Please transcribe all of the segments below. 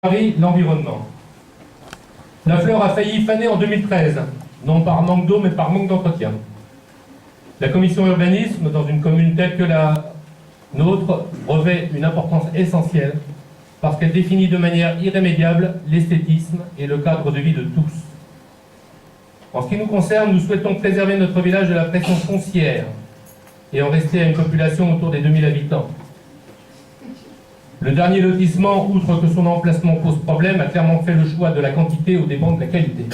Paris, l'environnement. La fleur a failli faner en 2013, non par manque d'eau, mais par manque d'entretien. La commission urbanisme, dans une commune telle que la nôtre, revêt une importance essentielle parce qu'elle définit de manière irrémédiable l'esthétisme et le cadre de vie de tous. En ce qui nous concerne, nous souhaitons préserver notre village de la pression foncière et en rester à une population autour des 2000 habitants. Le dernier lotissement, outre que son emplacement pose problème, a clairement fait le choix de la quantité au dépens de la qualité.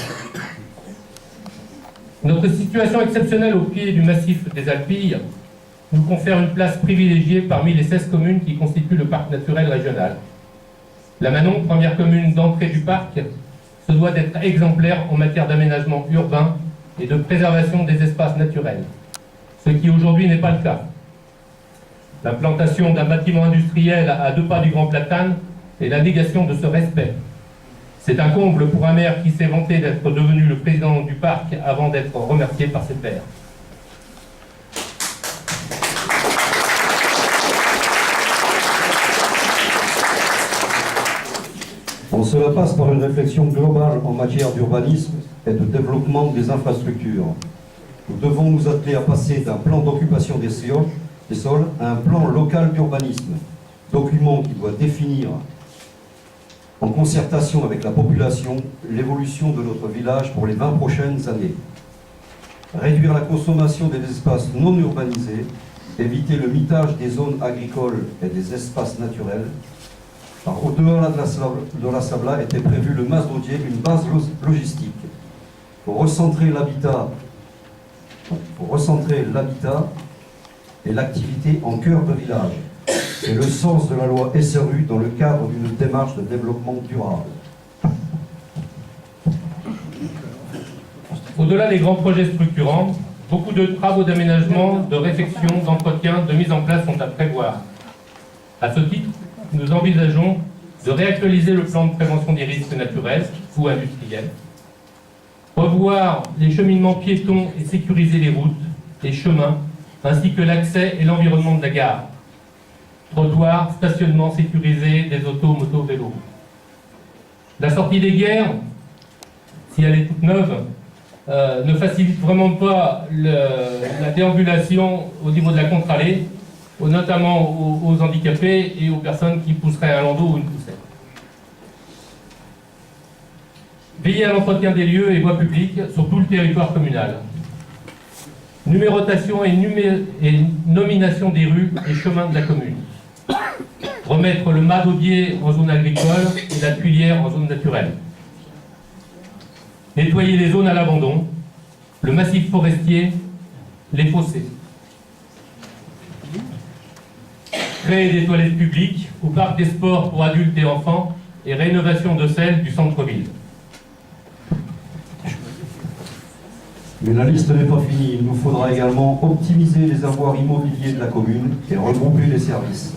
Notre situation exceptionnelle au pied du massif des Alpilles nous confère une place privilégiée parmi les 16 communes qui constituent le parc naturel régional. La Manon, première commune d'entrée du parc, se doit d'être exemplaire en matière d'aménagement urbain et de préservation des espaces naturels, ce qui aujourd'hui n'est pas le cas. L'implantation d'un bâtiment industriel à 2 pas du Grand Platane est la négation de ce respect. C'est un comble pour un maire qui s'est vanté d'être devenu le président du parc avant d'être remercié par ses pairs. Bon, cela passe par une réflexion globale en matière d'urbanisme et de développement des infrastructures. Nous devons nous atteler à passer d'un plan d'occupation des sols à un plan local d'urbanisme, document qui doit définir, en concertation avec la population, l'évolution de notre village pour les 20 prochaines années. Réduire la consommation des espaces non urbanisés, éviter le mitage des zones agricoles et des espaces naturels. Au-delà de la Sabla était prévu le Masdaudier, une base logistique pour recentrer l'habitat et l'activité en cœur de village. C'est le sens de la loi SRU dans le cadre d'une démarche de développement durable. Au-delà des grands projets structurants, beaucoup de travaux d'aménagement, de réfection, d'entretien, de mise en place sont à prévoir. À ce titre, nous envisageons de réactualiser le plan de prévention des risques naturels ou industriels, revoir les cheminements piétons et sécuriser les routes, les chemins, ainsi que l'accès et l'environnement de la gare. Trottoirs, stationnement sécurisé des autos, motos, vélos. La sortie des guerres, si elle est toute neuve, ne facilite vraiment pas la déambulation au niveau de la contre-allée, notamment aux handicapés et aux personnes qui pousseraient un landau ou une poussette. Veiller à l'entretien des lieux et voies publiques sur tout le territoire communal. Numérotation et nomination des rues et chemins de la commune. Remettre le Masdaudier en zone agricole et la Tuilière en zone naturelle. Nettoyer les zones à l'abandon, le massif forestier, les fossés. Créer des toilettes publiques au parc des sports pour adultes et enfants et rénovation de celles du centre-ville. Mais la liste n'est pas finie. Il nous faudra également optimiser les avoirs immobiliers de la commune et regrouper les services.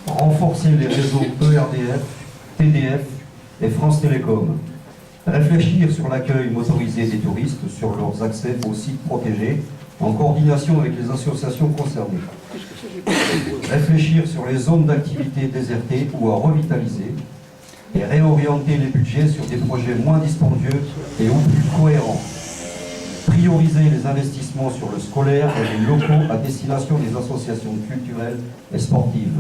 Renforcer les réseaux ERDF, TDF et France Télécom. Réfléchir sur l'accueil motorisé des touristes, sur leurs accès aux sites protégés, en coordination avec les associations concernées. Réfléchir sur les zones d'activité désertées ou à revitaliser et réorienter les budgets sur des projets moins dispendieux et ou plus cohérents. Prioriser les investissements sur le scolaire et les locaux à destination des associations culturelles et sportives.